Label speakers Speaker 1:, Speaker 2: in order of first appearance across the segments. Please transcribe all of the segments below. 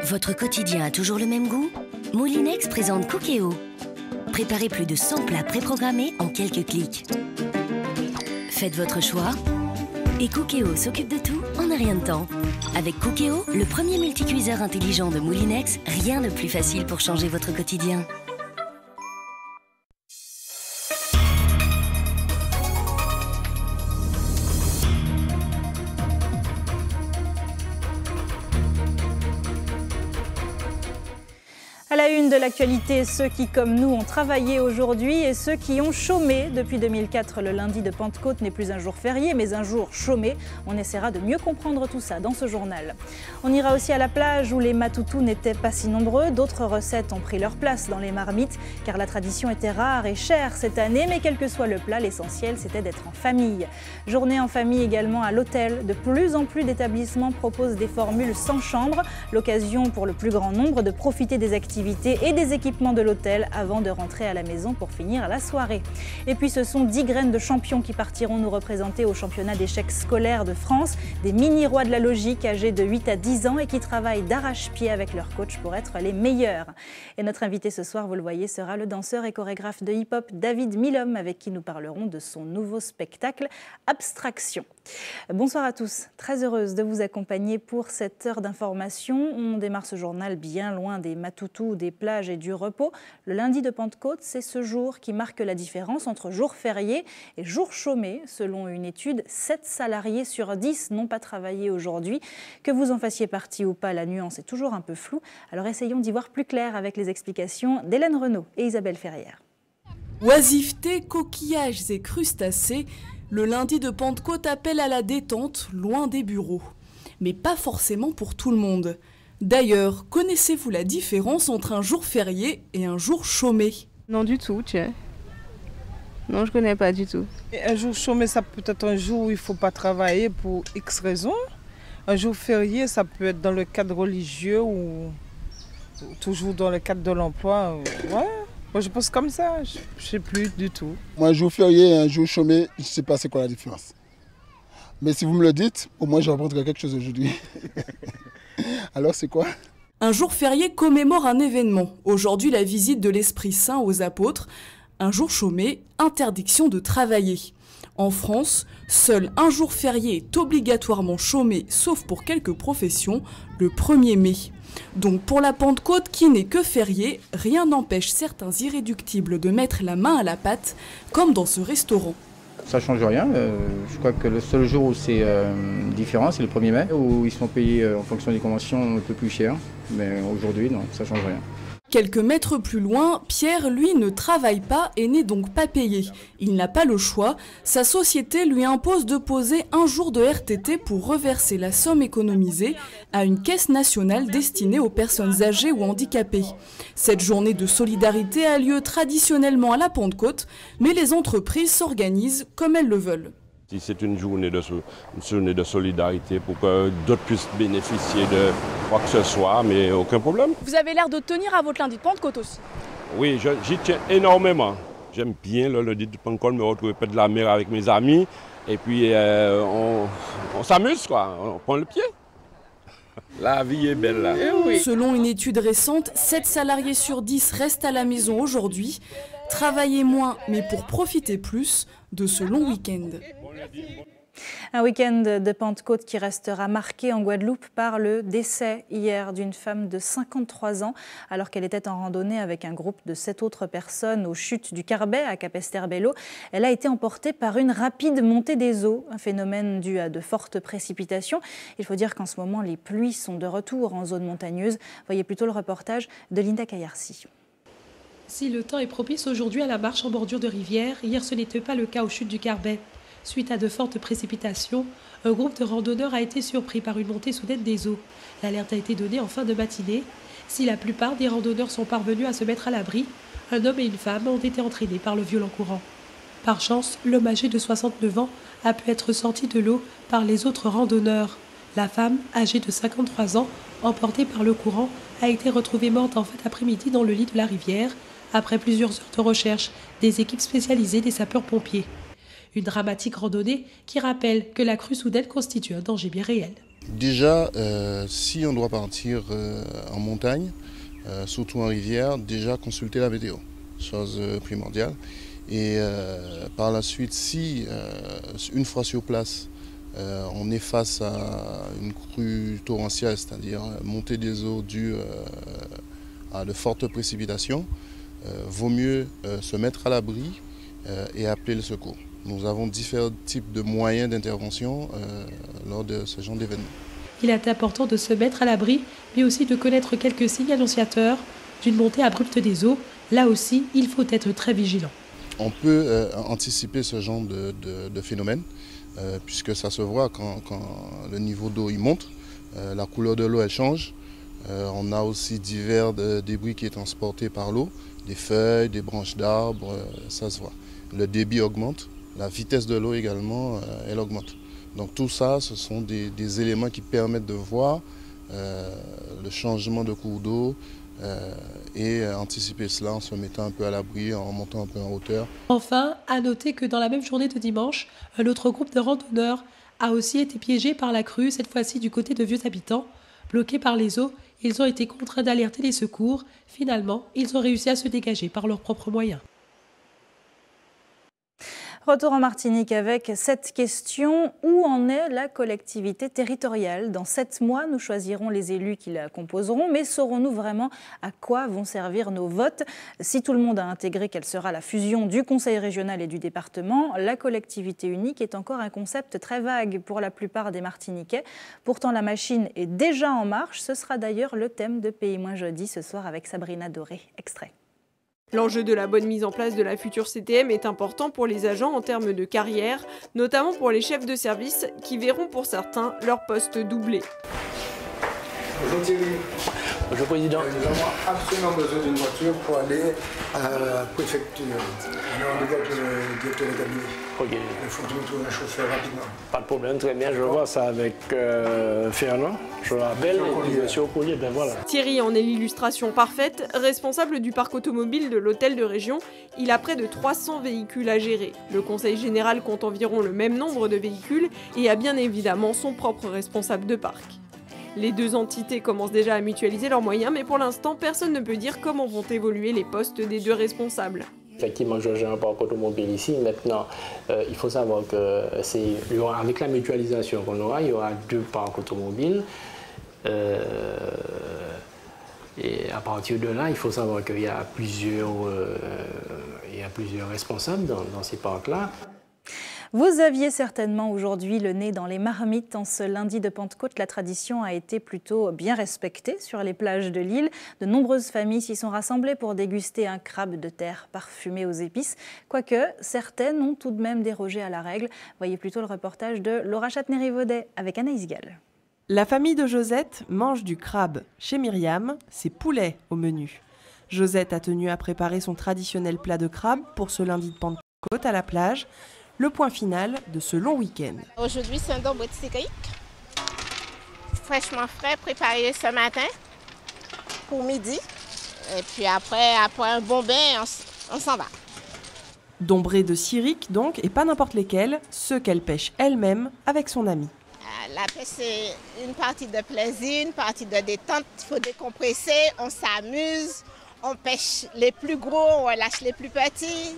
Speaker 1: Votre quotidien a toujours le même goût? Moulinex présente Cookéo. Préparez plus de 100 plats préprogrammés en quelques clics. Faites votre choix et Cookéo s'occupe de tout en un rien de temps. Avec Cookéo, le premier multicuiseur intelligent de Moulinex, rien de plus facile pour changer votre quotidien.
Speaker 2: À la une de l'actualité, ceux qui, comme nous, ont travaillé aujourd'hui et ceux qui ont chômé. Depuis 2004, le lundi de Pentecôte n'est plus un jour férié, mais un jour chômé. On essaiera de mieux comprendre tout ça dans ce journal. On ira aussi à la plage où les matoutous n'étaient pas si nombreux. D'autres recettes ont pris leur place dans les marmites, car la tradition était rare et chère cette année. Mais quel que soit le plat, l'essentiel, c'était d'être en famille. Journée en famille également à l'hôtel. De plus en plus d'établissements proposent des formules sans chambre. L'occasion pour le plus grand nombre de profiter des activités et des équipements de l'hôtel avant de rentrer à la maison pour finir la soirée. Et puis ce sont 10 graines de champions qui partiront nous représenter au championnat d'échecs scolaires de France, des mini-rois de la logique âgés de 8 à 10 ans et qui travaillent d'arrache-pied avec leur coach pour être les meilleurs. Et notre invité ce soir, vous le voyez, sera le danseur et chorégraphe de hip-hop David Milhomme, avec qui nous parlerons de son nouveau spectacle Abstraction. Bonsoir à tous, très heureuse de vous accompagner pour cette heure d'information. On démarre ce journal bien loin des matoutous, des plages et du repos. Le lundi de Pentecôte, c'est ce jour qui marque la différence entre jour férié et jour chômé. Selon une étude, 7 salariés sur 10 n'ont pas travaillé aujourd'hui. Que vous en fassiez partie ou pas, la nuance est toujours un peu floue. Alors essayons d'y voir plus clair avec les explications d'Hélène Renaud et Isabelle Ferrière.
Speaker 3: Oisiveté, coquillages et crustacés, le lundi de Pentecôte appelle à la détente, loin des bureaux. Mais pas forcément pour tout le monde. D'ailleurs, connaissez-vous la différence entre un jour férié et un jour chômé?
Speaker 4: Non du tout, tiens. Non, je connais pas du tout.
Speaker 5: Un jour chômé, ça peut être un jour où il ne faut pas travailler pour X raisons. Un jour férié, ça peut être dans le cadre religieux ou toujours dans le cadre de l'emploi. Ouais. Moi, je pense comme ça, je ne sais plus du tout.
Speaker 6: Moi, un jour férié et un jour chômé, je ne sais pas c'est quoi la différence. Mais si vous me le dites, au moins j'apprendrai quelque chose aujourd'hui. Alors c'est quoi?
Speaker 3: Un jour férié commémore un événement. Aujourd'hui, la visite de l'Esprit Saint aux apôtres. Un jour chômé, interdiction de travailler. En France, seul un jour férié est obligatoirement chômé, sauf pour quelques professions, le 1er mai. Donc pour la Pentecôte, qui n'est que férié, rien n'empêche certains irréductibles de mettre la main à la pâte, comme dans ce restaurant.
Speaker 7: Ça ne change rien. Je crois que le seul jour où c'est différent, c'est le 1er mai, où ils sont payés en fonction des conventions un peu plus cher. Mais aujourd'hui, non, ça ne change rien.
Speaker 3: Quelques mètres plus loin, Pierre, lui, ne travaille pas et n'est donc pas payé. Il n'a pas le choix. Sa société lui impose de poser un jour de RTT pour reverser la somme économisée à une caisse nationale destinée aux personnes âgées ou handicapées. Cette journée de solidarité a lieu traditionnellement à la Pentecôte, mais les entreprises s'organisent comme elles le veulent.
Speaker 8: C'est une journée de solidarité pour que d'autres puissent bénéficier de quoi que ce soit, mais aucun problème.
Speaker 9: Vous avez l'air de tenir à votre lundi de Pentecôte aussi.
Speaker 8: Oui, j'y tiens énormément. J'aime bien le lundi de Pentecôte, me retrouver près de la mer avec mes amis. Et puis on s'amuse, quoi. On prend le pied. La vie est belle là.
Speaker 3: Selon une étude récente, 7 salariés sur 10 restent à la maison aujourd'hui. Travailler moins, mais pour profiter plus de ce long week-end.
Speaker 2: Un week-end de Pentecôte qui restera marqué en Guadeloupe par le décès hier d'une femme de 53 ans alors qu'elle était en randonnée avec un groupe de 7 autres personnes aux chutes du Carbet à Capesterre-Belle-Eau. Elle a été emportée par une rapide montée des eaux, un phénomène dû à de fortes précipitations. Il faut dire qu'en ce moment, les pluies sont de retour en zone montagneuse. Voyez plutôt le reportage de Linda Kayarsi.
Speaker 10: Si le temps est propice aujourd'hui à la marche en bordure de rivière, hier ce n'était pas le cas aux chutes du Carbet. Suite à de fortes précipitations, un groupe de randonneurs a été surpris par une montée soudaine des eaux. L'alerte a été donnée en fin de matinée. Si la plupart des randonneurs sont parvenus à se mettre à l'abri, un homme et une femme ont été entraînés par le violent courant. Par chance, l'homme âgé de 69 ans a pu être sorti de l'eau par les autres randonneurs. La femme, âgée de 53 ans, emportée par le courant, a été retrouvée morte en fin d'après-midi dans le lit de la rivière, après plusieurs heures de recherche des équipes spécialisées des sapeurs-pompiers. Une dramatique randonnée qui rappelle que la crue soudaine constitue un danger bien réel.
Speaker 11: Déjà, si on doit partir en montagne, surtout en rivière, déjà consulter la météo, chose primordiale. Et par la suite, si une fois sur place, on est face à une crue torrentielle, c'est-à-dire montée des eaux due à de fortes précipitations, vaut mieux se mettre à l'abri et appeler le secours. Nous avons différents types de moyens d'intervention lors de ce genre d'événement.
Speaker 10: Il est important de se mettre à l'abri, mais aussi de connaître quelques signes annonciateurs d'une montée abrupte des eaux. Là aussi, il faut être très vigilant.
Speaker 11: On peut anticiper ce genre de phénomène, puisque ça se voit quand le niveau d'eau monte, la couleur de l'eau elle change. On a aussi divers débris qui sont transportés par l'eau, des feuilles, des branches d'arbres, ça se voit. Le débit augmente, la vitesse de l'eau également, elle augmente. Donc tout ça, ce sont des éléments qui permettent de voir le changement de cours d'eau et anticiper cela en se mettant un peu à l'abri, en montant un peu en hauteur.
Speaker 10: Enfin, à noter que dans la même journée de dimanche, un autre groupe de randonneurs a aussi été piégé par la crue, cette fois-ci du côté de Vieux Habitants. Bloqués par les eaux, ils ont été contraints d'alerter les secours. Finalement, ils ont réussi à se dégager par leurs propres moyens.
Speaker 2: Retour en Martinique avec cette question. Où en est la collectivité territoriale? Dans 7 mois, nous choisirons les élus qui la composeront, mais saurons-nous vraiment à quoi vont servir nos votes? Si tout le monde a intégré qu'elle sera la fusion du conseil régional et du département, la collectivité unique est encore un concept très vague pour la plupart des Martiniquais. Pourtant, la machine est déjà en marche. Ce sera d'ailleurs le thème de Pays Moins Jeudi ce soir avec Sabrina Doré. Extrait.
Speaker 12: L'enjeu de la bonne mise en place de la future CTM est important pour les agents en termes de carrière, notamment pour les chefs de service qui verront pour certains leur poste doublé.
Speaker 13: Bonjour Thierry.
Speaker 14: Bonjour Président.
Speaker 13: Nous avons absolument besoin d'une voiture pour aller à la préfecture. On a rendez-vous avec le directeur de cabinet.
Speaker 14: Ok.
Speaker 13: Il faut que nous trouvions un chauffeur rapidement.
Speaker 14: Pas de problème, très bien. Je vois ça avec Fernand. Je l'appelle et monsieur Okoye, ben voilà.
Speaker 12: Thierry en est l'illustration parfaite. Responsable du parc automobile de l'hôtel de région, il a près de 300 véhicules à gérer. Le conseil général compte environ le même nombre de véhicules et a bien évidemment son propre responsable de parc. Les deux entités commencent déjà à mutualiser leurs moyens, mais pour l'instant, personne ne peut dire comment vont évoluer les postes des deux responsables.
Speaker 14: Effectivement, je gère un parc automobile ici. Maintenant, il faut savoir que avec la mutualisation qu'on aura, il y aura 2 parcs automobiles. Et à partir de là, il faut savoir qu'il y a plusieurs responsables dans ces parcs-là.
Speaker 2: Vous aviez certainement aujourd'hui le nez dans les marmites. En ce lundi de Pentecôte, la tradition a été plutôt bien respectée sur les plages de l'île. De nombreuses familles s'y sont rassemblées pour déguster un crabe de terre parfumé aux épices. Quoique, certaines ont tout de même dérogé à la règle. Voyez plutôt le reportage de Laura Châtenay-Rivaudet avec Anaïs Gall.
Speaker 15: La famille de Josette mange du crabe. Chez Myriam, c'est poulet au menu. Josette a tenu à préparer son traditionnel plat de crabe pour ce lundi de Pentecôte à la plage. Le point final de ce long week-end.
Speaker 16: Aujourd'hui, c'est un dombré de steak fraîchement frais, préparé ce matin pour midi. Et puis après un bon bain, on s'en va.
Speaker 15: Dombré de Syrique donc, et pas n'importe lesquels, ceux qu'elle pêche elle-même avec son ami.
Speaker 16: La pêche, c'est une partie de plaisir, une partie de détente. Il faut décompresser, on s'amuse, on pêche les plus gros, on lâche les plus petits.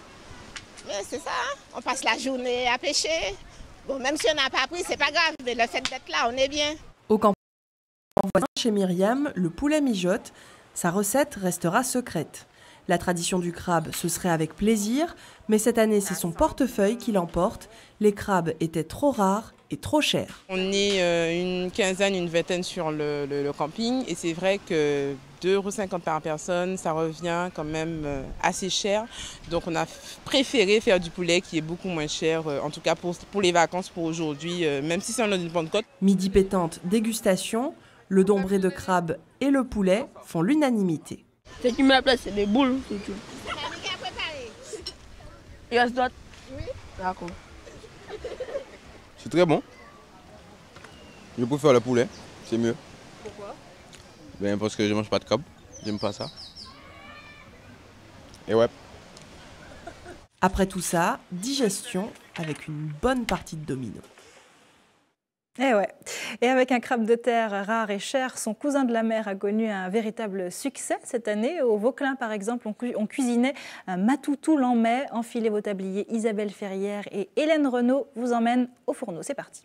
Speaker 16: Mais c'est ça, hein? On passe la journée à pêcher. Bon, même si on n'a pas pris, c'est pas grave, mais le fait d'être là, on est bien.
Speaker 15: Au campement voisin chez Myriam, le poulet mijote, sa recette restera secrète. La tradition du crabe, ce serait avec plaisir, mais cette année, c'est son portefeuille qui l'emporte. Les crabes étaient trop rares et trop chers.
Speaker 17: On est une quinzaine, une vingtaine sur le camping, et c'est vrai que 2,50 € par personne, ça revient quand même assez cher. Donc on a préféré faire du poulet qui est beaucoup moins cher, en tout cas pour les vacances pour aujourd'hui, même si c'est un lundi de Pentecôte.
Speaker 15: Midi pétante, dégustation, le dombré de crabe et le poulet font l'unanimité.
Speaker 18: Ce qui met à la place, c'est les boules, c'est tout. Il reste d'autres? Oui. D'accord.
Speaker 19: C'est très bon. Je préfère le poulet, c'est mieux.
Speaker 12: Pourquoi?
Speaker 19: Ben parce que je mange pas de crabe, j'aime pas ça. Et ouais.
Speaker 15: Après tout ça, digestion avec une bonne partie de domino.
Speaker 2: Eh ouais. Et avec un crabe de terre rare et cher, son cousin de la mer a connu un véritable succès cette année. Au Vauclin, par exemple, on cuisinait un matoutou lammet. Enfilez vos tabliers. Isabelle Ferrière et Hélène Renaud vous emmènent au fourneau. C'est parti.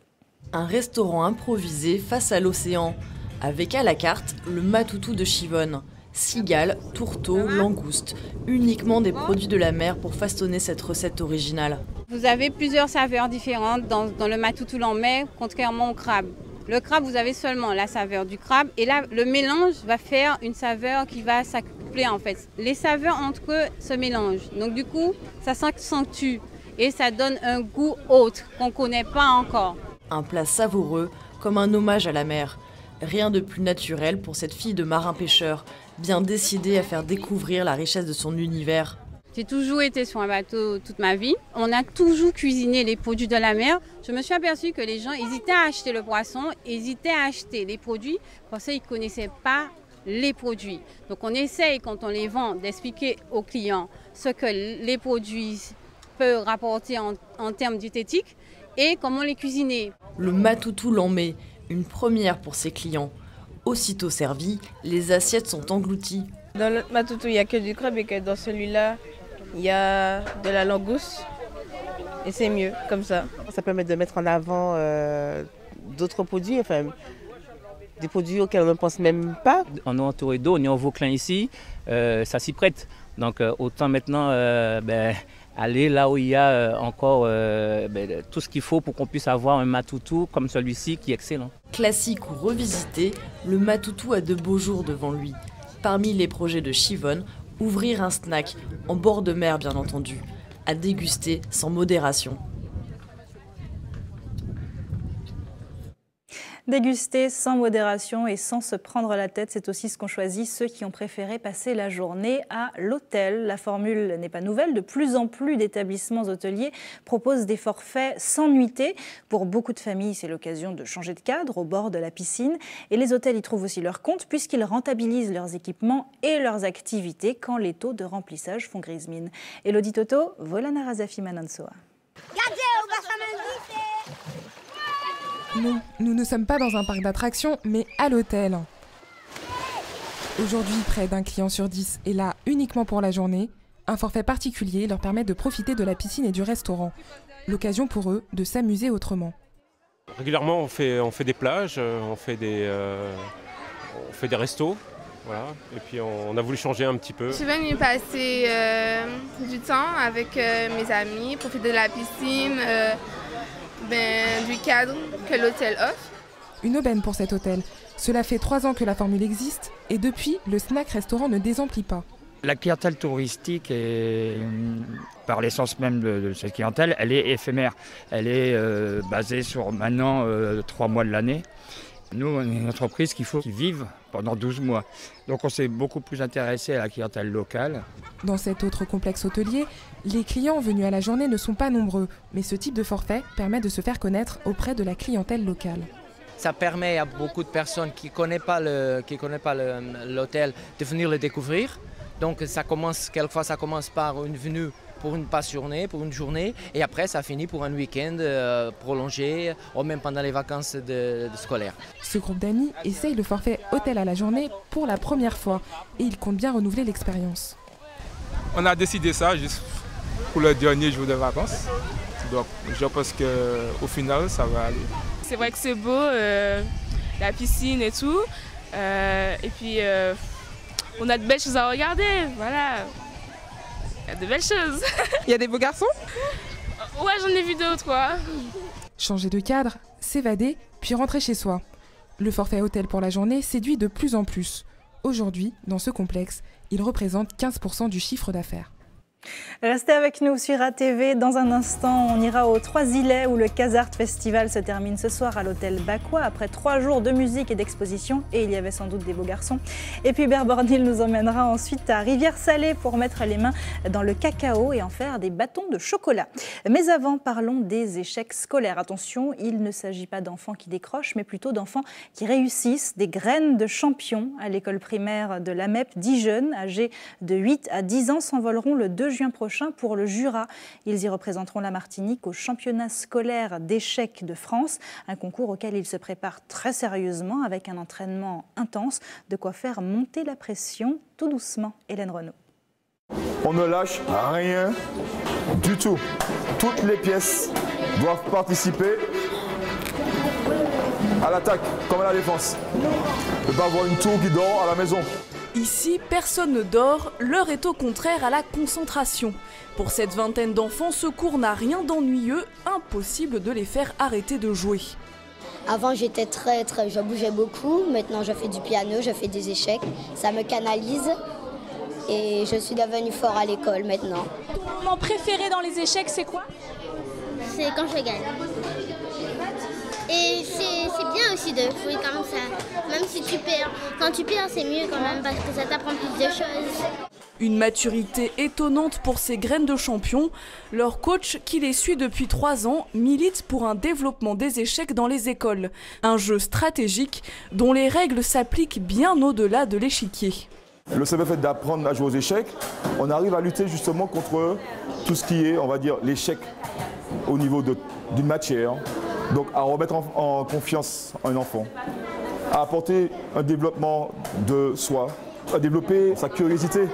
Speaker 20: Un restaurant improvisé face à l'océan, avec à la carte le matoutou de Chivonne. Cigales, tourteaux, langoustes, uniquement des produits de la mer pour façonner cette recette originale.
Speaker 21: Vous avez plusieurs saveurs différentes dans le matoutou lammet, contrairement au crabe. Le crabe, vous avez seulement la saveur du crabe et là, le mélange va faire une saveur qui va s'accoupler en fait. Les saveurs entre eux se mélangent, donc du coup, ça s'accentue et ça donne un goût autre qu'on ne connaît pas encore.
Speaker 20: Un plat savoureux, comme un hommage à la mer. Rien de plus naturel pour cette fille de marin-pêcheur, bien décidée à faire découvrir la richesse de son univers.
Speaker 21: J'ai toujours été sur un bateau toute ma vie. On a toujours cuisiné les produits de la mer. Je me suis aperçue que les gens hésitaient à acheter le poisson, hésitaient à acheter les produits parce qu'ils ne connaissaient pas les produits. Donc on essaye, quand on les vend, d'expliquer aux clients ce que les produits peuvent rapporter en termes diététiques et comment les cuisiner.
Speaker 20: Le matoutou lammet, une première pour ses clients. Aussitôt servi, les assiettes sont englouties.
Speaker 18: Dans le matoutou, il n'y a que du crabe et que dans celui-là, il y a de la langouste. Et c'est mieux, comme ça.
Speaker 22: Ça permet de mettre en avant d'autres produits, enfin, des produits auxquels on ne pense même pas.
Speaker 23: On est entouré d'eau, on est en Vauclin ici, ça s'y prête. Donc autant maintenant aller là où il y a encore tout ce qu'il faut pour qu'on puisse avoir un matoutou comme celui-ci qui est excellent.
Speaker 20: Classique ou revisité, le matoutou a de beaux jours devant lui. Parmi les projets de Chivonne, ouvrir un snack, en bord de mer bien entendu, à déguster sans modération.
Speaker 2: Déguster sans modération et sans se prendre la tête, c'est aussi ce qu'ont choisi ceux qui ont préféré passer la journée à l'hôtel. La formule n'est pas nouvelle, de plus en plus d'établissements hôteliers proposent des forfaits sans nuitée. Pour beaucoup de familles, c'est l'occasion de changer de cadre au bord de la piscine. Et les hôtels y trouvent aussi leur compte puisqu'ils rentabilisent leurs équipements et leurs activités quand les taux de remplissage font grise mine. Elodie Toto, Volana Razafi Manansoa.
Speaker 24: Non, nous ne sommes pas dans un parc d'attractions, mais à l'hôtel. Aujourd'hui, près d'un client sur 10 est là uniquement pour la journée. Un forfait particulier leur permet de profiter de la piscine et du restaurant. L'occasion pour eux de s'amuser autrement.
Speaker 25: Régulièrement, on fait des plages, on fait des restos. Voilà. Et puis on a voulu changer un petit peu.
Speaker 4: Je suis venue passer du temps avec mes amis, profiter de la piscine. Du cadre que l'hôtel offre.
Speaker 24: Une aubaine pour cet hôtel. Cela fait 3 ans que la formule existe et depuis, le snack-restaurant ne désemplit pas.
Speaker 26: La clientèle touristique, par l'essence même de cette clientèle, elle est éphémère. Elle est basée sur maintenant 3 mois de l'année. Nous, on est une entreprise qu'il faut qu'ils vivent pendant 12 mois. Donc on s'est beaucoup plus intéressé à la clientèle locale.
Speaker 24: Dans cet autre complexe hôtelier, les clients venus à la journée ne sont pas nombreux, mais ce type de forfait permet de se faire connaître auprès de la clientèle locale.
Speaker 27: Ça permet à beaucoup de personnes qui ne connaissent pas l'hôtel de venir le découvrir. Donc quelquefois ça commence par une venue pour une passe-journée, pour une journée, et après ça finit pour un week-end prolongé, ou même pendant les vacances scolaires.
Speaker 24: Ce groupe d'amis essaye le forfait hôtel à la journée pour la première fois, et il compte bien renouveler l'expérience.
Speaker 28: On a décidé ça juste pour le dernier jour de vacances, donc je pense qu'au final ça va aller.
Speaker 4: C'est vrai que c'est beau, la piscine et tout, et puis on a de belles choses à regarder, voilà. Il y a de belles choses.
Speaker 24: Il y a des beaux garçons?
Speaker 4: Ouais, j'en ai vu d'autres, quoi.
Speaker 24: Changer de cadre, s'évader, puis rentrer chez soi. Le forfait hôtel pour la journée séduit de plus en plus. Aujourd'hui, dans ce complexe, il représente 15% du chiffre d'affaires.
Speaker 2: Restez avec nous sur ATV. Dans un instant, on ira aux Trois-Îlets où le Casart Festival se termine ce soir à l'hôtel Baquois après 3 jours de musique et d'exposition. Et il y avait sans doute des beaux garçons. Et puis Berbornil nous emmènera ensuite à Rivière-Salée pour mettre les mains dans le cacao et en faire des bâtons de chocolat. Mais avant, parlons des échecs scolaires. Attention, il ne s'agit pas d'enfants qui décrochent, mais plutôt d'enfants qui réussissent. Des graines de champions à l'école primaire de l'AMEP. 10 jeunes âgés de 8 à 10 ans s'envoleront le 2 juin prochain pour le Jura. Ils y représenteront la Martinique au championnat scolaire d'échecs de France, un concours auquel ils se préparent très sérieusement avec un entraînement intense, de quoi faire monter la pression tout doucement. Hélène Renaud.
Speaker 1: On ne lâche rien du tout. Toutes les pièces doivent participer à l'attaque comme à la défense. Ne pas avoir une tour qui dort à la maison.
Speaker 3: Ici, personne ne dort, l'heure est au contraire à la concentration. Pour cette vingtaine d'enfants, ce cours n'a rien d'ennuyeux, impossible de les faire arrêter de jouer.
Speaker 5: Avant, je bougeais beaucoup, maintenant je fais du piano, je fais des échecs, ça me canalise et je suis devenue fort à l'école maintenant.
Speaker 6: Ton moment préféré dans les échecs, c'est quoi?
Speaker 7: C'est quand je gagne. Et c'est bien aussi de jouer comme ça, même si tu perds. Quand tu perds, c'est mieux quand même parce que ça t'apprend plus de choses.
Speaker 3: Une maturité étonnante pour ces graines de champions. Leur coach, qui les suit depuis 3 ans, milite pour un développement des échecs dans les écoles. Un jeu stratégique dont les règles s'appliquent bien au-delà de l'échiquier.
Speaker 1: Le simple fait d'apprendre à jouer aux échecs, on arrive à lutter justement contre tout ce qui est, on va dire, l'échec au niveau d'une matière. Donc à remettre en confiance un enfant, à apporter un développement de soi, à développer sa curiosité,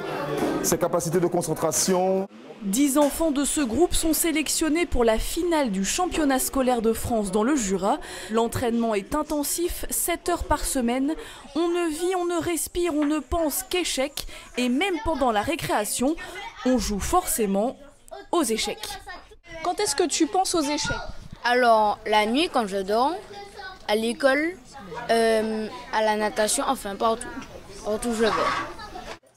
Speaker 1: ses capacités de concentration.
Speaker 3: 10 enfants de ce groupe sont sélectionnés pour la finale du championnat scolaire de France dans le Jura. L'entraînement est intensif, 7 heures par semaine. On ne vit, on ne respire, on ne pense qu'échecs. Et même pendant la récréation, on joue forcément aux échecs.
Speaker 6: Quand est-ce que tu penses aux échecs?
Speaker 7: Alors, la nuit, quand je dors, à l'école, à la natation, enfin partout où je vais.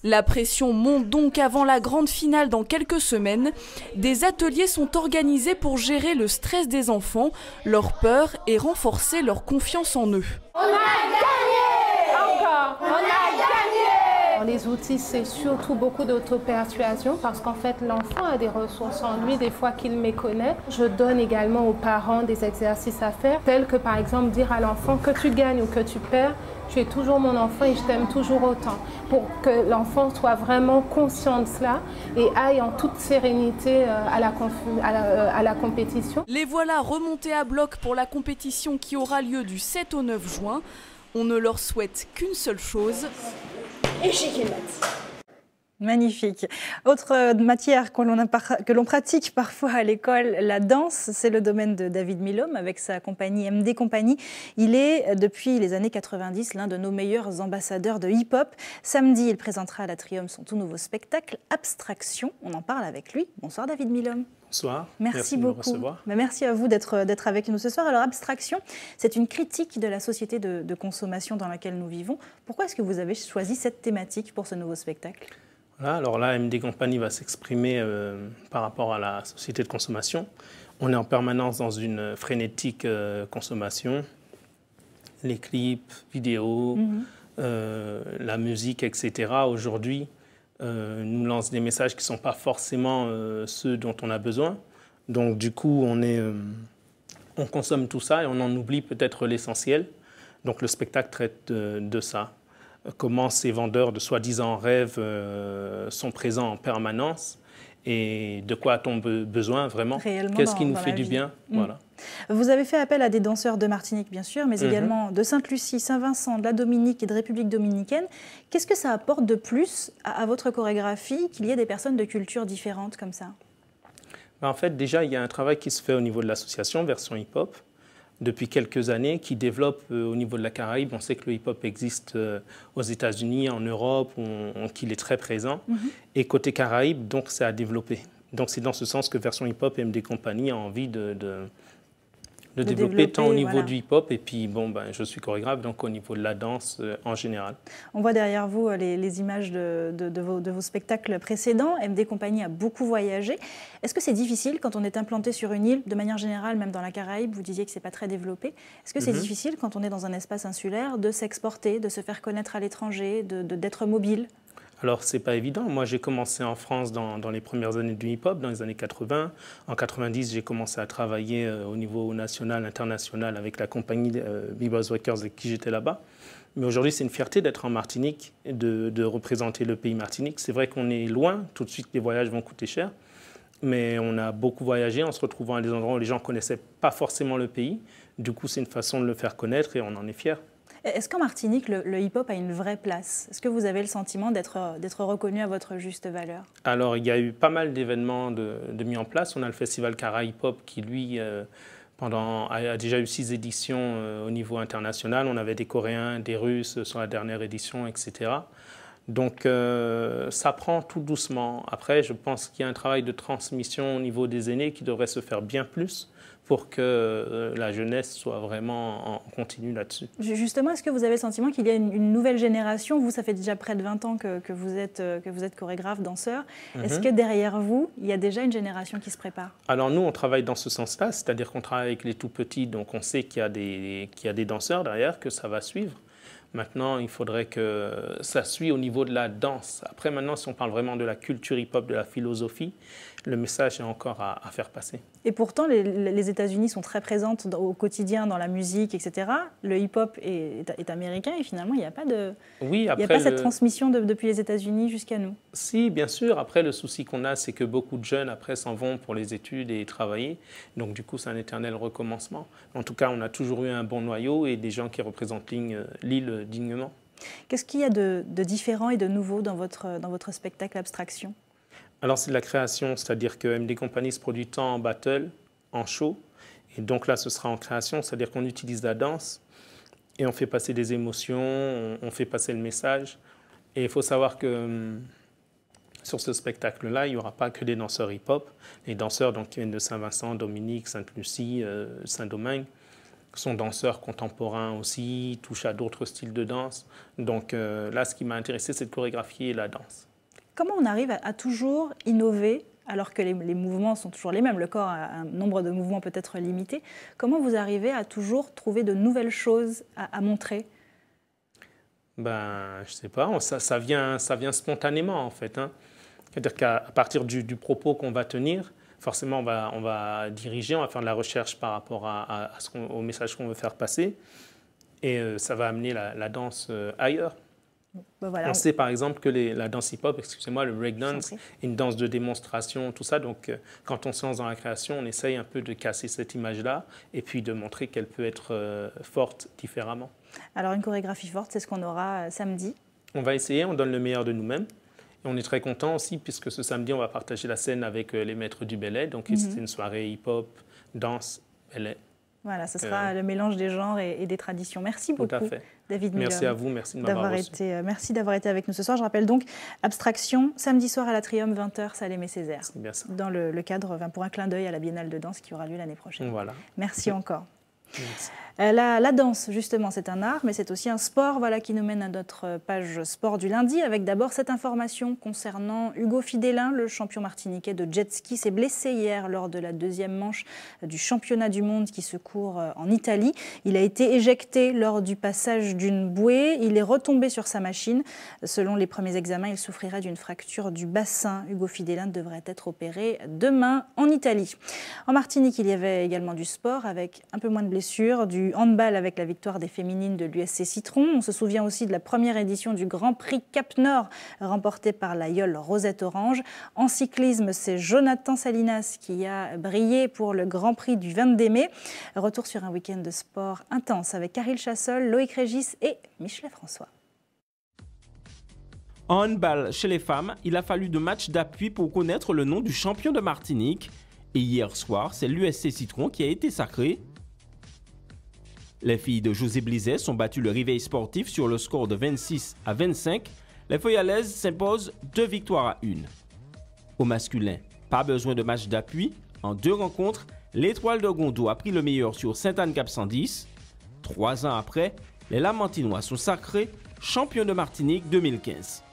Speaker 3: La pression monte donc avant la grande finale dans quelques semaines. Des ateliers sont organisés pour gérer le stress des enfants, leur peur et renforcer leur confiance en eux.
Speaker 6: On a gagné! Encore! On a gagné!
Speaker 8: Les outils, c'est surtout beaucoup d'auto-persuasion parce qu'en fait, l'enfant a des ressources en lui, des fois qu'il méconnaît. Je donne également aux parents des exercices à faire, tels que par exemple dire à l'enfant que tu gagnes ou que tu perds, tu es toujours mon enfant et je t'aime toujours autant. Pour que l'enfant soit vraiment conscient de cela et aille en toute sérénité à la compétition.
Speaker 3: Les voilà remontés à bloc pour la compétition qui aura lieu du 7 au 9 juin. On ne leur souhaite qu'une seule chose.
Speaker 7: Échec et maths.
Speaker 2: Magnifique. Autre matière que l'on pratique parfois à l'école, la danse, c'est le domaine de David Milhomme avec sa compagnie MD Company. Il est, depuis les années 90, l'un de nos meilleurs ambassadeurs de hip-hop. Samedi, il présentera à l'Atrium son tout nouveau spectacle, Abstraction. On en parle avec lui. Bonsoir David Milhomme.
Speaker 9: Bonsoir.
Speaker 2: Merci
Speaker 9: beaucoup.
Speaker 2: De me recevoir. Merci à vous d'être avec nous ce soir. Alors, Abstraction, c'est une critique de la société de consommation dans laquelle nous vivons. Pourquoi est-ce que vous avez choisi cette thématique pour ce nouveau spectacle ?
Speaker 9: Voilà, alors là, MD Company va s'exprimer par rapport à la société de consommation. On est en permanence dans une frénétique consommation. Les clips, vidéos, la musique, etc. Aujourd'hui, nous lancent des messages qui ne sont pas forcément ceux dont on a besoin. Donc du coup, on consomme tout ça et on en oublie peut-être l'essentiel. Donc le spectacle traite de ça. Comment ces vendeurs de soi-disant rêves sont présents en permanence et de quoi a-t-on besoin vraiment? Qu'est-ce qui nous fait du bien? Voilà.
Speaker 2: Vous avez fait appel à des danseurs de Martinique, bien sûr, mais également de Sainte-Lucie, Saint-Vincent, de la Dominique et de République dominicaine. Qu'est-ce que ça apporte de plus à votre chorégraphie qu'il y ait des personnes de cultures différentes comme ça?
Speaker 9: En fait, déjà, il y a un travail qui se fait au niveau de l'association Version Hip Hop depuis quelques années, qui développe au niveau de la Caraïbe. On sait que le hip-hop existe aux États-Unis, en Europe, qu'il est très présent. Et côté Caraïbe, donc, c'est à développer. Donc, c'est dans ce sens que Version Hip-Hop et MD Company a envie de développer tant au niveau du hip-hop et puis, je suis chorégraphe, donc au niveau de la danse en général.
Speaker 2: On voit derrière vous les images de vos spectacles précédents. MD Company a beaucoup voyagé. Est-ce que c'est difficile quand on est implanté sur une île, de manière générale, même dans la Caraïbe, vous disiez que ce n'est pas très développé. Est-ce que c'est difficile quand on est dans un espace insulaire de s'exporter, de se faire connaître à l'étranger, d'être mobile ?
Speaker 9: Alors, ce n'est pas évident. Moi, j'ai commencé en France dans les premières années du hip-hop, dans les années 80. En 90, j'ai commencé à travailler au niveau national, international, avec la compagnie B-Boys Records avec qui j'étais là-bas. Mais aujourd'hui, c'est une fierté d'être en Martinique et de représenter le pays Martinique. C'est vrai qu'on est loin, tout de suite les voyages vont coûter cher, mais on a beaucoup voyagé en se retrouvant à des endroits où les gens ne connaissaient pas forcément le pays. Du coup, c'est une façon de le faire connaître et on en est fiers.
Speaker 2: Est-ce qu'en Martinique, le hip-hop a une vraie place? Est-ce que vous avez le sentiment d'être reconnu à votre juste valeur?
Speaker 9: Alors, il y a eu pas mal d'événements de mis en place. On a le festival Cara Hip Hop qui, lui, a déjà eu 6 éditions au niveau international. On avait des Coréens, des Russes sur la dernière édition, etc. Donc, ça prend tout doucement. Après, je pense qu'il y a un travail de transmission au niveau des aînés qui devrait se faire bien plus pour que la jeunesse soit vraiment en continu là-dessus.
Speaker 2: Justement, est-ce que vous avez le sentiment qu'il y a une nouvelle génération? Vous, ça fait déjà près de 20 ans que vous êtes chorégraphe, danseur. Est-ce que derrière vous, il y a déjà une génération qui se prépare?
Speaker 9: Alors nous, on travaille dans ce sens-là, c'est-à-dire qu'on travaille avec les tout-petits, donc on sait qu'il y a des danseurs derrière, que ça va suivre. Maintenant, il faudrait que ça suive au niveau de la danse. Après, maintenant, si on parle vraiment de la culture hip-hop, de la philosophie, le message est encore à faire passer.
Speaker 2: Et pourtant, les États-Unis sont très présentes au quotidien dans la musique, etc. Le hip-hop est américain et finalement, il n'y a pas cette transmission depuis les États-Unis jusqu'à nous.
Speaker 9: Si, bien sûr. Après, le souci qu'on a, c'est que beaucoup de jeunes, après, s'en vont pour les études et travailler. Donc, du coup, c'est un éternel recommencement. En tout cas, on a toujours eu un bon noyau et des gens qui représentent l'île dignement.
Speaker 2: Qu'est-ce qu'il y a de différent et de nouveau dans votre spectacle Abstraction?
Speaker 9: Alors, c'est de la création, c'est-à-dire que MD Company se produit tant en battle, en show, et donc là, ce sera en création, c'est-à-dire qu'on utilise la danse et on fait passer des émotions, on fait passer le message. Et il faut savoir que sur ce spectacle-là, il n'y aura pas que des danseurs hip-hop. Les danseurs donc, qui viennent de Saint-Vincent, Dominique, Sainte-Lucie, Saint-Domingue sont danseurs contemporains aussi, touchent à d'autres styles de danse. Donc là, ce qui m'a intéressé, c'est de chorégraphier la danse.
Speaker 2: Comment on arrive à toujours innover alors que les mouvements sont toujours les mêmes, le corps a un nombre de mouvements peut-être limité? Comment vous arrivez à toujours trouver de nouvelles choses à montrer?
Speaker 9: Je ne sais pas, ça vient spontanément en fait. C'est-à-dire qu'à partir du propos qu'on va tenir, forcément on va diriger, on va faire de la recherche par rapport au message qu'on veut faire passer et ça va amener la danse ailleurs.
Speaker 2: Voilà.
Speaker 9: On sait par exemple que la danse hip-hop, excusez-moi, le breakdance, est une danse de démonstration, tout ça. Donc, quand on se lance dans la création, on essaye un peu de casser cette image-là et puis de montrer qu'elle peut être forte différemment. Alors, une chorégraphie forte, c'est ce qu'on aura samedi? On va essayer, on donne le meilleur de nous-mêmes. Et on est très contents aussi, puisque ce samedi, on va partager la scène avec les maîtres du ballet. Donc, c'est une soirée hip-hop, danse, ballet. Voilà, ce sera le mélange des genres et des traditions. Merci beaucoup, David Milhomme. Merci à vous, merci de m'avoir reçu. Merci d'avoir été avec nous ce soir. Je rappelle donc Abstraction, samedi soir à l'Atrium, 20h, Saint-Lémy-Césaire. Bien ça. Dans le cadre, pour un clin d'œil à la Biennale de danse qui aura lieu l'année prochaine. Voilà. Merci encore. Merci. La danse, justement, c'est un art, mais c'est aussi un sport, qui nous mène à notre page sport du lundi, avec d'abord cette information concernant Hugo Fidélin, le champion martiniquais de jet ski, s'est blessé hier lors de la deuxième manche du championnat du monde qui se court en Italie. Il a été éjecté lors du passage d'une bouée, il est retombé sur sa machine. Selon les premiers examens, il souffrirait d'une fracture du bassin. Hugo Fidélin devrait être opéré demain en Italie. En Martinique, il y avait également du sport, avec un peu moins de blessures, du handball avec la victoire des féminines de l'USC Citron. On se souvient aussi de la première édition du Grand Prix Cap Nord remportée par la Yole Rosette Orange. En cyclisme, c'est Jonathan Salinas qui a brillé pour le Grand Prix du 22 mai. Retour sur un week-end de sport intense avec Caril Chassol, Loïc Régis et Michelet François.
Speaker 10: En handball, chez les femmes, il a fallu 2 matchs d'appui pour connaître le nom du champion de Martinique. Et hier soir, c'est l'USC Citron qui a été sacré. Les filles de José Blizet sont battues le réveil sportif sur le score de 26-25. Les Feuillalaises s'imposent 2 victoires à 1. Au masculin, pas besoin de match d'appui. En 2 rencontres, l'Étoile de Gondo a pris le meilleur sur Sainte-Anne-Cap 110. 3 ans après, les Lamantinois sont sacrés champions de Martinique 2015.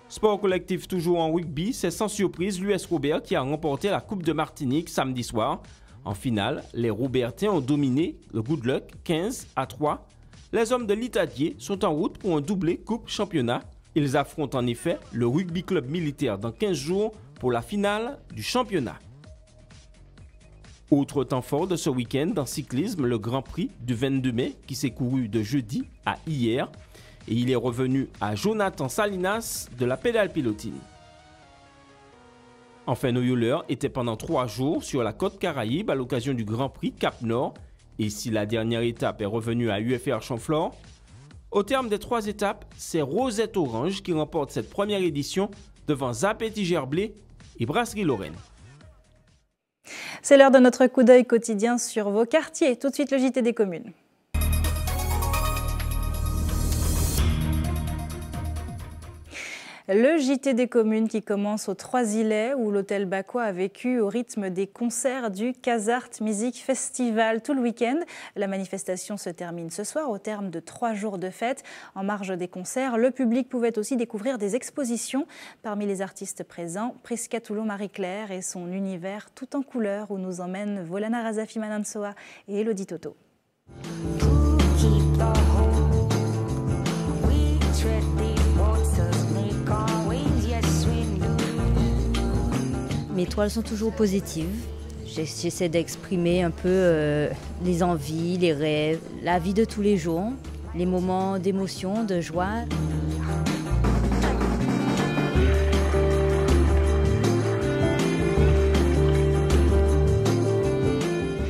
Speaker 10: Sport collectif toujours en rugby, c'est sans surprise l'US Robert qui a remporté la Coupe de Martinique samedi soir. En finale, les Robertains ont dominé le Good Luck 15-3. Les hommes de l'Itadier sont en route pour un doublé Coupe Championnat. Ils affrontent en effet le Rugby Club Militaire dans 15 jours pour la finale du championnat. Autre temps fort de ce week-end en cyclisme, le Grand Prix du 22 mai qui s'est couru de jeudi à hier. Et il est revenu à Jonathan Salinas de la pédale pilotine. Enfin, nos rouleurs étaient pendant 3 jours sur la côte Caraïbe à l'occasion du Grand Prix Cap-Nord. Et si la dernière étape est revenue à UFR Chamflore, au terme des 3 étapes, c'est Rosette Orange qui remporte cette première édition devant Zapetti Gerblé et Brasserie Lorraine.
Speaker 2: C'est l'heure de notre coup d'œil quotidien sur vos quartiers. Tout de suite, le JT des communes. Le JT des communes qui commence au Trois-Îlets où l'hôtel Baquois a vécu au rythme des concerts du Casart Music Festival tout le week-end. La manifestation se termine ce soir au terme de 3 jours de fête. En marge des concerts, le public pouvait aussi découvrir des expositions. Parmi les artistes présents, Prisca Toulon Marie-Claire et son univers tout en couleurs où nous emmènent Volana Razafi Manansoa et Elodie Toto.
Speaker 11: Mes toiles sont toujours positives. J'essaie d'exprimer un peu les envies, les rêves, la vie de tous les jours, les moments d'émotion, de joie.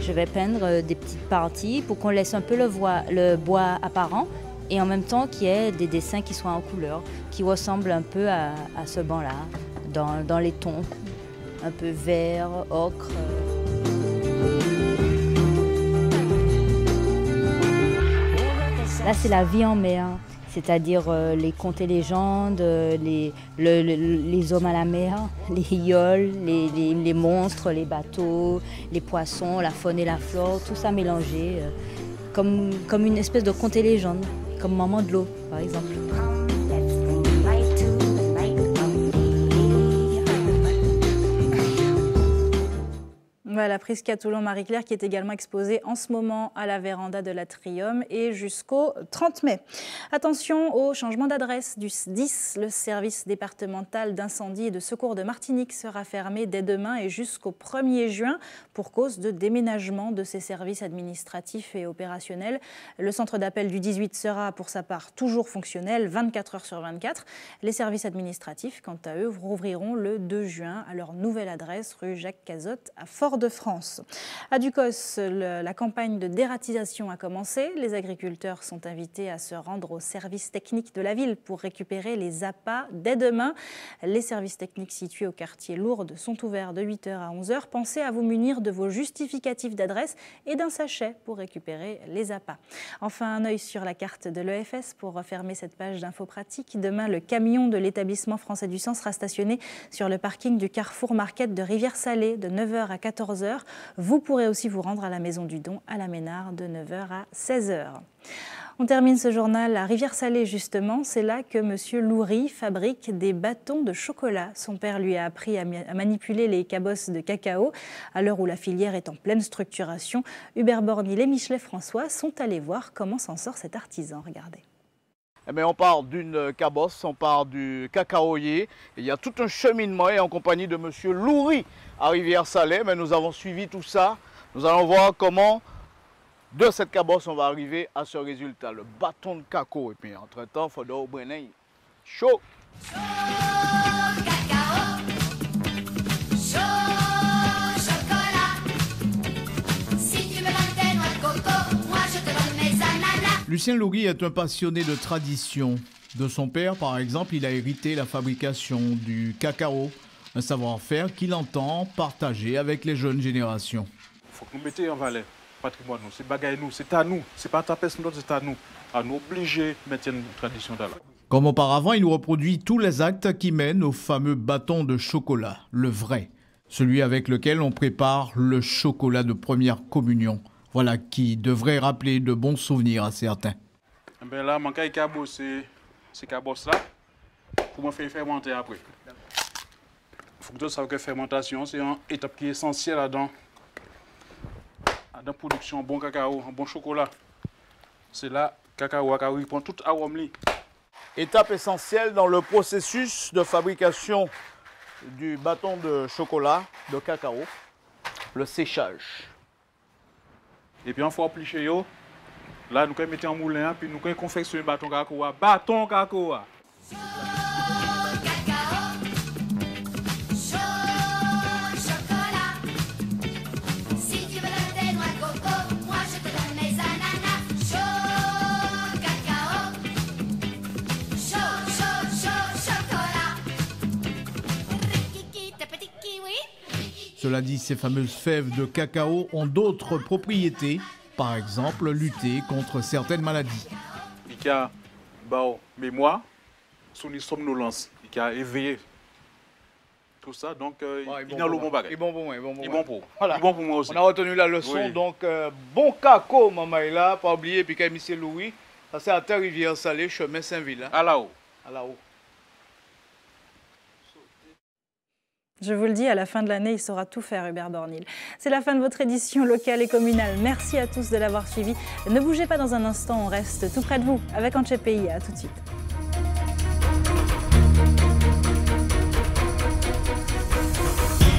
Speaker 11: Je vais peindre des petites parties pour qu'on laisse un peu le bois apparent et en même temps qu'il y ait des dessins qui soient en couleur, qui ressemblent un peu à ce banc-là, dans les tons. Un peu vert, ocre. Là, c'est la vie en mer, c'est-à-dire les contes et légendes, les hommes à la mer, les yoles, les monstres, les bateaux, les poissons, la faune et la flore, tout ça mélangé, comme une espèce de conte et légende, comme Maman de l'eau, par exemple.
Speaker 2: Voilà, Prisca Toulon Marie-Claire qui est également exposée en ce moment à la véranda de l'Atrium et jusqu'au 30 mai. Attention au changement d'adresse du SDIS. Le service départemental d'incendie et de secours de Martinique sera fermé dès demain et jusqu'au 1er juin pour cause de déménagement de ses services administratifs et opérationnels. Le centre d'appel du 18 sera pour sa part toujours fonctionnel 24 heures sur 24. Les services administratifs, quant à eux, rouvriront le 2 juin à leur nouvelle adresse rue Jacques Cazotte à Fort-de-France. À Ducos, la campagne de dératisation a commencé. Les agriculteurs sont invités à se rendre au service technique de la ville pour récupérer les appâts dès demain. Les services techniques situés au quartier Lourdes sont ouverts de 8h à 11h. Pensez à vous munir de vos justificatifs d'adresse et d'un sachet pour récupérer les appâts. Enfin, un œil sur la carte de l'EFS pour refermer cette page d'infos pratiques. Demain, le camion de l'établissement français du sang sera stationné sur le parking du Carrefour Market de Rivière-Salée de 9h à 14h. Vous pourrez aussi vous rendre à la Maison du Don à la Ménard de 9h à 16h. On termine ce journal à Rivière-Salée justement. C'est là que M. Loury fabrique des bâtons de chocolat. Son père lui a appris à manipuler les cabosses de cacao. À l'heure où la filière est en pleine structuration, Hubert Bornil et Michelet François sont allés voir comment s'en sort cet artisan. Regardez.
Speaker 12: Eh bien, on part d'une cabosse, on part du cacaoyer. Il y a tout un cheminement et en compagnie de M. Loury à Rivière-Salée. Mais nous avons suivi tout ça. Nous allons voir comment de cette cabosse on va arriver à ce résultat, le bâton de cacao. Et puis entre-temps, il faut au Brené. Chaud!
Speaker 13: Lucien Loury est un passionné de tradition. De son père, par exemple, il a hérité la fabrication du cacao, un savoir-faire qu'il entend partager avec les jeunes générations.
Speaker 14: Il faut que nous mettions en valeur le patrimoine, c'est bagaille nous, c'est à nous, c'est pas à ta personne d'autre, c'est à nous. À nous obliger de maintenir une tradition là.
Speaker 13: Comme auparavant, il reproduit tous les actes qui mènent au fameux bâton de chocolat, le vrai, celui avec lequel on prépare le chocolat de première communion. Voilà qui devrait rappeler de bons souvenirs à certains.
Speaker 14: Ben là, mon cas, c'est cabosses là pour me faire fermenter après. Il faut que tu saches que la fermentation, c'est une étape qui est essentielle dans la production de bon cacao, un bon chocolat. C'est là que le cacao prend tout arôme.
Speaker 12: Étape essentielle dans le processus de fabrication du bâton de chocolat de cacao. le séchage.
Speaker 14: Et puis on faut appliquer yo. Là nous mettons en moulin puis nous confectionner bâton cacao, bâton cacao.
Speaker 13: Cela dit, ces fameuses fèves de cacao ont d'autres propriétés, par exemple lutter contre certaines maladies.
Speaker 14: Il y a mémoire, son somnolence, il y a éveillé. Tout ça, donc il y a le bon bagage.
Speaker 12: Il est bon pour moi, il est bon pour moi.
Speaker 14: Voilà. Il est bon pour moi aussi.
Speaker 12: On a retenu la leçon, oui. Donc bon cacao, maman est là, pas oublier, puis quand M. Louis, ça c'est à Terre-Rivière-Salée, chemin Saint-Ville. Hein?
Speaker 14: À la haut.
Speaker 12: À la haut.
Speaker 2: Je vous le dis, à la fin de l'année, il saura tout faire, Hubert Bornil. C'est la fin de votre édition locale et communale. Merci à tous de l'avoir suivi. Ne bougez pas dans un instant, on reste tout près de vous avec Anche Pays. À tout de suite.